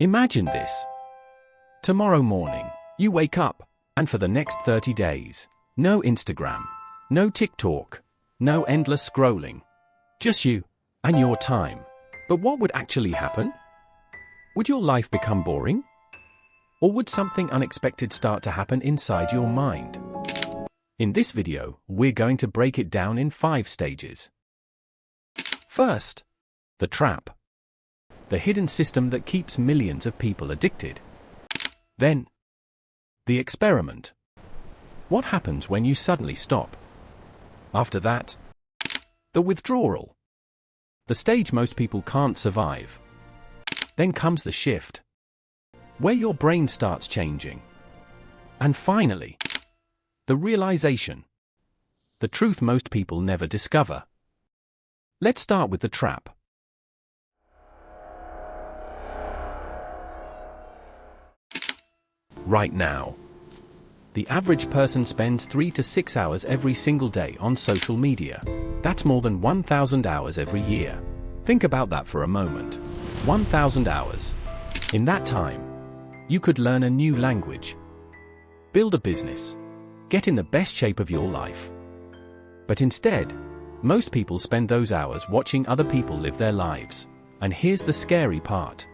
Imagine this. Tomorrow morning, you wake up, and for the next 30 days, no Instagram, no TikTok, no endless scrolling. Just you and your time. But what would actually happen? Would your life become boring? Or would something unexpected start to happen inside your mind? In this video, we're going to break it down in 5 stages. First, the trap. The hidden system that keeps millions of people addicted. Then, the experiment. What happens when you suddenly stop? After that, the withdrawal. The stage most people can't survive. Then comes the shift, where your brain starts changing. And finally, the realization. The truth most people never discover. Let's start with the trap. Right now, the average person spends 3 to 6 hours every single day on social media. That's more than 1,000 hours every year. Think about that for a moment. 1,000 hours. In that time, you could learn a new language, build a business, get in the best shape of your life. But instead, most people spend those hours watching other people live their lives. And here's the scary part.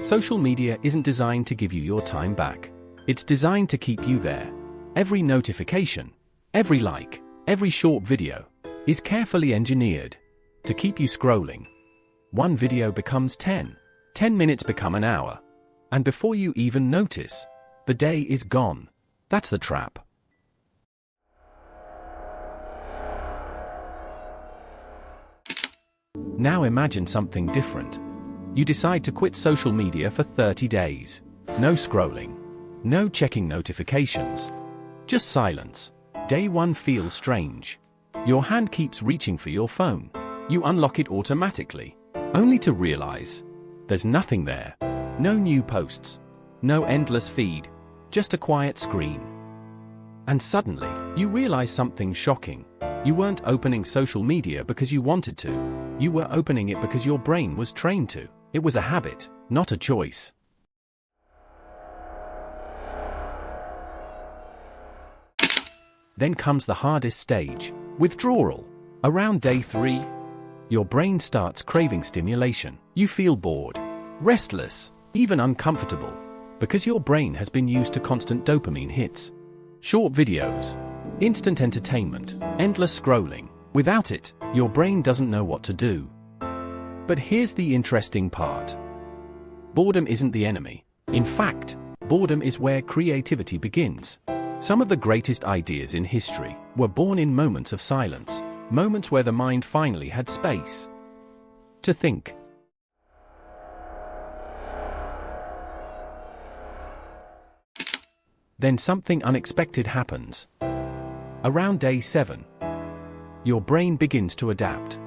Social media isn't designed to give you your time back. It's designed to keep you there. Every notification, every like, every short video is carefully engineered to keep you scrolling. One video becomes 10 minutes become an hour. And before you even notice, the day is gone. That's the trap. Now imagine something different. You decide to quit social media for 30 days. No scrolling. No checking notifications. Just silence. Day 1 feels strange. Your hand keeps reaching for your phone. You unlock it automatically, only to realize there's nothing there. No new posts. No endless feed. Just a quiet screen. And suddenly, you realize something shocking. You weren't opening social media because you wanted to. You were opening it because your brain was trained to. It was a habit, not a choice. Then comes the hardest stage, withdrawal. Around day 3, your brain starts craving stimulation. You feel bored, restless, even uncomfortable, because your brain has been used to constant dopamine hits. Short videos, instant entertainment, endless scrolling. Without it, your brain doesn't know what to do. But here's the interesting part. Boredom isn't the enemy. In fact, boredom is where creativity begins. Some of the greatest ideas in history were born in moments of silence, moments where the mind finally had space to think. Then something unexpected happens. Around day 7, your brain begins to adapt.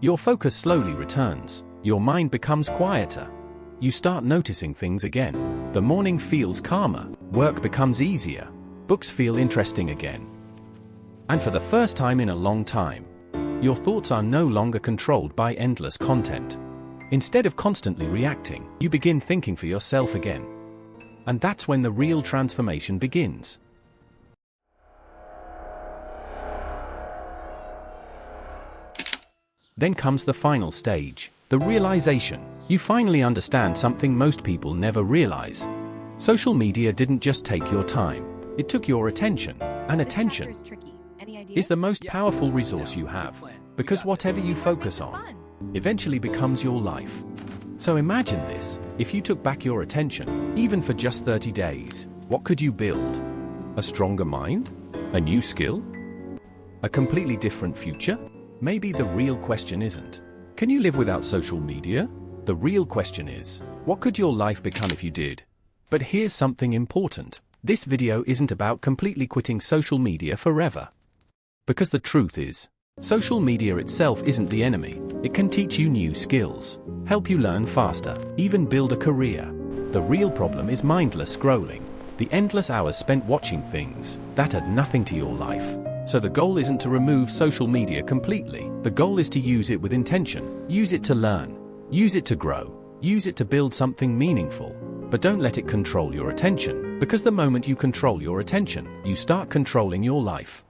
Your focus slowly returns. Your mind becomes quieter. You start noticing things again. The morning feels calmer. Work becomes easier. Books feel interesting again. And for the first time in a long time, your thoughts are no longer controlled by endless content. Instead of constantly reacting, you begin thinking for yourself again. And that's when the real transformation begins. Then comes the final stage, the realization. You finally understand something most people never realize. Social media didn't just take your time, it took your attention. And attention is the most powerful resource you have, because whatever you focus on eventually becomes your life. So imagine this, if you took back your attention, even for just 30 days, what could you build? A stronger mind? A new skill? A completely different future? Maybe the real question isn't, can you live without social media? The real question is, what could your life become if you did? But here's something important. This video isn't about completely quitting social media forever. Because the truth is, social media itself isn't the enemy. It can teach you new skills, help you learn faster, even build a career. The real problem is mindless scrolling, the endless hours spent watching things that add nothing to your life. So the goal isn't to remove social media completely. The goal is to use it with intention. Use it to learn. Use it to grow. Use it to build something meaningful. But don't let it control your attention, because the moment you control your attention, you start controlling your life.